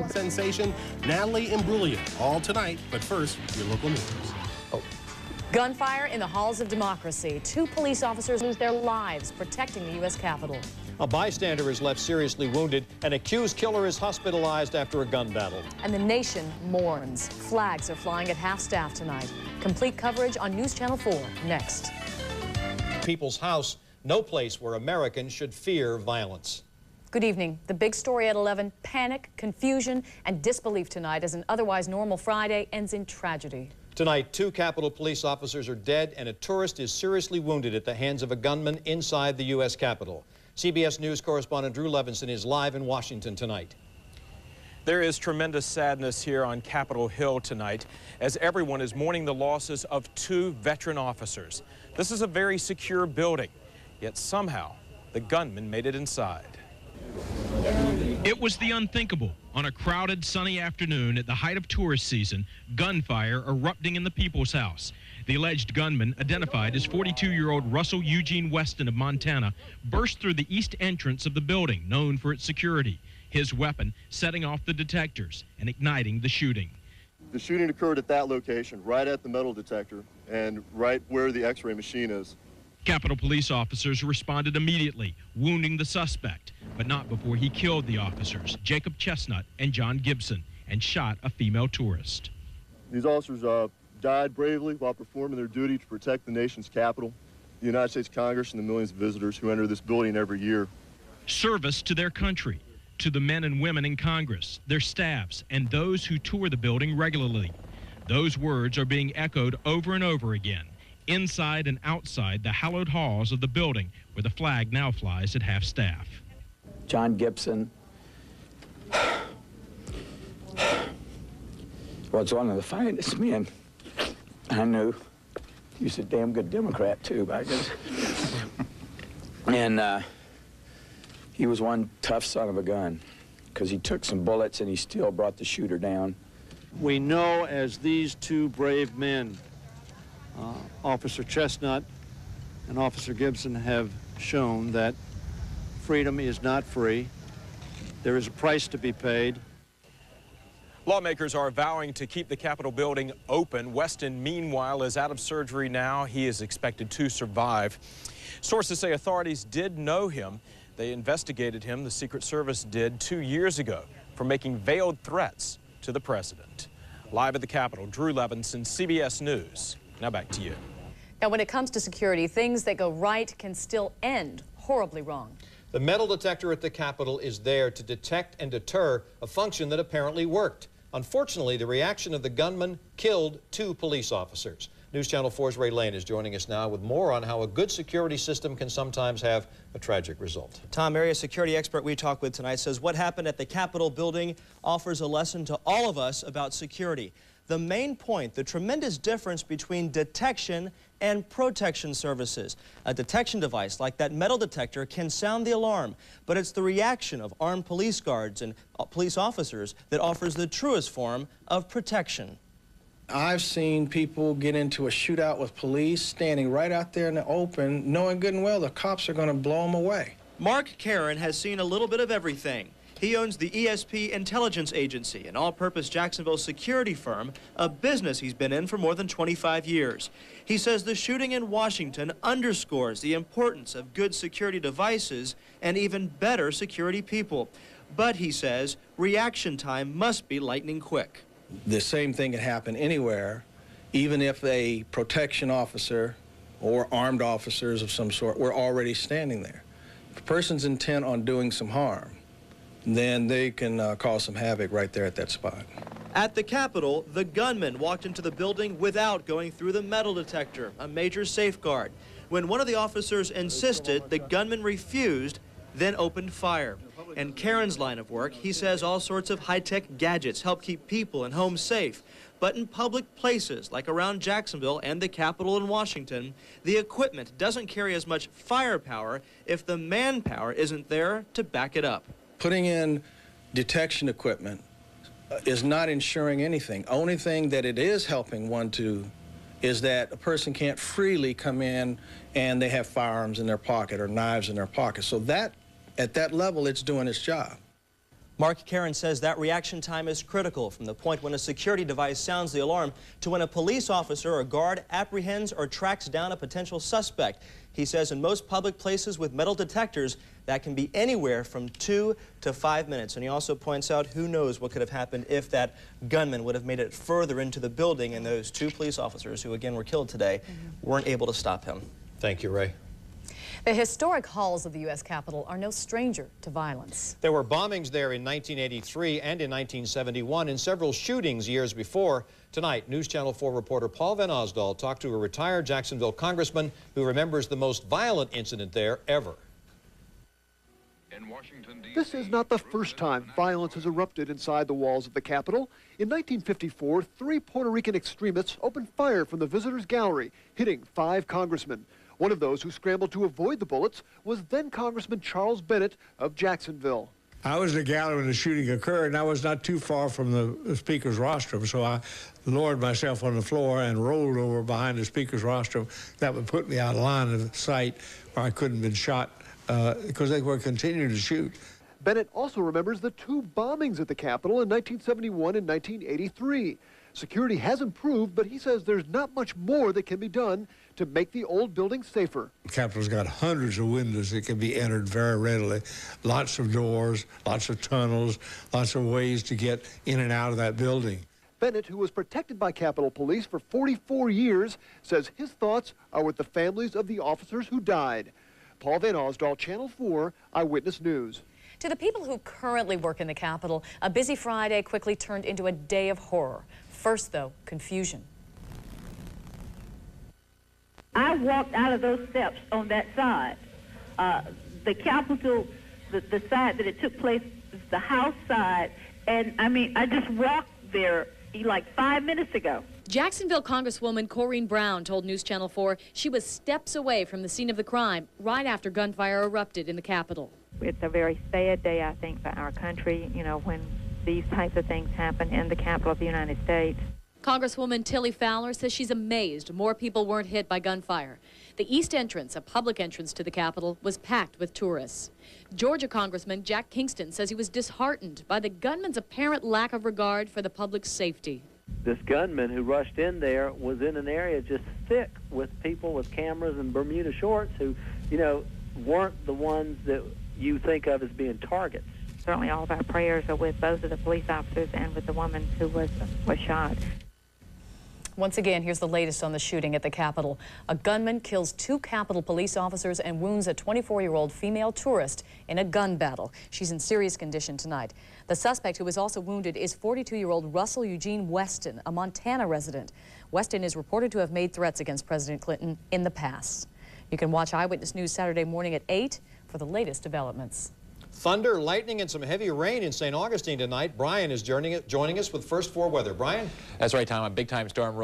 Sensation Natalie Imbruglia, all tonight. But first, your local news. Gunfire in the halls of democracy. 2 police officers lose their lives protecting the U.S. Capitol. A bystander is left seriously wounded. An accused killer is hospitalized after a gun battle. And the nation mourns. Flags are flying at half-staff tonight. Complete coverage on News Channel 4 next. People's House, no place where Americans should fear violence. Good evening. The big story at 11, panic, confusion, and disbelief tonight as an otherwise normal Friday ends in tragedy. Tonight, 2 Capitol police officers are dead and a tourist is seriously wounded at the hands of a gunman inside the U.S. Capitol. CBS News correspondent Drew Levinson is live in Washington tonight. There is tremendous sadness here on Capitol Hill tonight as everyone is mourning the losses of 2 veteran officers. This is a very secure building, yet somehow the gunman made it inside. It was the unthinkable. On a crowded, sunny afternoon at the height of tourist season, gunfire erupting in the People's House. The alleged gunman, identified as 42-year-old Russell Eugene Weston of Montana, burst through the east entrance of the building, known for its security. His weapon setting off the detectors and igniting the shooting. The shooting occurred at that location, right at the metal detector and right where the x-ray machine is. Capitol police officers responded immediately, wounding the suspect, but not before he killed the officers, Jacob Chestnut and John Gibson, and shot a female tourist. These officers died bravely while performing their duty to protect the nation's capital, the United States Congress, and the millions of visitors who enter this building every year. Service to their country, to the men and women in Congress, their staffs, and those who tour the building regularly. Those words are being echoed over and over again, inside and outside the hallowed halls of the building where the flag now flies at half-staff. John Gibson was one of the finest men I knew. He was a damn good Democrat, too, I guess. And he was one tough son of a gun, because he took some bullets and he still brought the shooter down. We know as these 2 brave men, Officer Chestnut and Officer Gibson, have shown that freedom is not free. There is a price to be paid. Lawmakers are vowing to keep the Capitol building open. Weston, meanwhile, is out of surgery now. He is expected to survive. Sources say authorities did know him. They investigated him, the Secret Service did, 2 years ago for making veiled threats to the president. Live at the Capitol, Drew Levinson, CBS News. Now back to you. Now, when it comes to security, things that go right can still end horribly wrong. The metal detector at the Capitol is there to detect and deter, a function that apparently worked. Unfortunately, the reaction of the gunman killed 2 police officers. News Channel 4's Ray Lane is joining us now with more on how a good security system can sometimes have a tragic result. Tom, area security expert we talked with tonight, says what happened at the Capitol building offers a lesson to all of us about security. The main point, the tremendous difference between detection and protection services. A detection device like that metal detector can sound the alarm, but it's the reaction of armed police guards and police officers that offers the truest form of protection. I've seen people get into a shootout with police standing right out there in the open, knowing good and well the cops are going to blow them away. Mark Karen has seen a little bit of everything. He owns the ESP Intelligence Agency, an all-purpose Jacksonville security firm, a business he's been in for more than 25 years. He says the shooting in Washington underscores the importance of good security devices and even better security people. But, he says, reaction time must be lightning quick. The same thing can happen anywhere, even if a protection officer or armed officers of some sort were already standing there. If a person's intent on doing some harm, then they can cause some havoc right there at that spot. At the Capitol, the gunman walked into the building without going through the metal detector, a major safeguard. When one of the officers insisted, the gunman refused, then opened fire. And Karen's line of work, he says all sorts of high-tech gadgets help keep people and homes safe. But in public places, like around Jacksonville and the Capitol in Washington, the equipment doesn't carry as much firepower if the manpower isn't there to back it up. Putting in detection equipment is not ensuring anything. Only thing that it is helping one to is that a person can't freely come in and they have firearms in their pocket or knives in their pocket. So that, at that level, it's doing its job. Mark Karen says that reaction time is critical, from the point when a security device sounds the alarm to when a police officer or guard apprehends or tracks down a potential suspect. He says in most public places with metal detectors, that can be anywhere from 2 to 5 minutes. And he also points out who knows what could have happened if that gunman would have made it further into the building and those 2 police officers, who again were killed today, weren't able to stop him. Thank you, Ray. The historic halls of the U.S. Capitol are no stranger to violence. There were bombings there in 1983 and in 1971 and several shootings years before. Tonight, News Channel 4 reporter Paul Van Osdol talked to a retired Jacksonville congressman who remembers the most violent incident there ever. This is not the first time violence has erupted inside the walls of the Capitol. In 1954, 3 Puerto Rican extremists opened fire from the visitors' gallery, hitting 5 congressmen. One of those who scrambled to avoid the bullets was then Congressman Charles Bennett of Jacksonville. I was in the gallery when the shooting occurred, and I was not too far from the speaker's rostrum, so I lowered myself on the floor and rolled over behind the speaker's rostrum. That would put me out of line of sight where I couldn't have been shot because they were continuing to shoot. Bennett also remembers the 2 bombings at the Capitol in 1971 and 1983. Security has improved, but he says there's not much more that can be done to make the old building safer. The Capitol's got hundreds of windows that can be entered very readily, lots of doors, lots of tunnels, lots of ways to get in and out of that building. Bennett, who was protected by Capitol Police for 44 years, says his thoughts are with the families of the officers who died. Paul Van Osdol, Channel 4, Eyewitness News. To the people who currently work in the Capitol, a busy Friday quickly turned into a day of horror. First, though, confusion. I walked out of those steps on that side. The Capitol, the side that it took place is the House side, and I mean, I just walked there like 5 minutes ago. Jacksonville Congresswoman Corrine Brown told News Channel 4 she was steps away from the scene of the crime right after gunfire erupted in the Capitol. It's a very sad day, I think, for our country, you know, when these types of things happen in the capital of the United States. Congresswoman Tilly Fowler says she's amazed more people weren't hit by gunfire. The east entrance, a public entrance to the Capitol, was packed with tourists. Georgia Congressman Jack Kingston says he was disheartened by the gunman's apparent lack of regard for the public's safety. This gunman who rushed in there was in an area just thick with people with cameras and Bermuda shorts who, you know, weren't the ones that you think of as being targets. Certainly all of our prayers are with both of the police officers and with the woman who was shot. Once again, here's the latest on the shooting at the Capitol. A gunman kills 2 Capitol police officers and wounds a 24-year-old female tourist in a gun battle. She's in serious condition tonight. The suspect, who was also wounded, is 42-year-old Russell Eugene Weston, a Montana resident. Weston is reported to have made threats against President Clinton in the past. You can watch Eyewitness News Saturday morning at 8 for the latest developments. Thunder, lightning, and some heavy rain in St. Augustine tonight. Brian is joining us with First 4 weather. Brian? That's right, Tom. A big-time storm rolled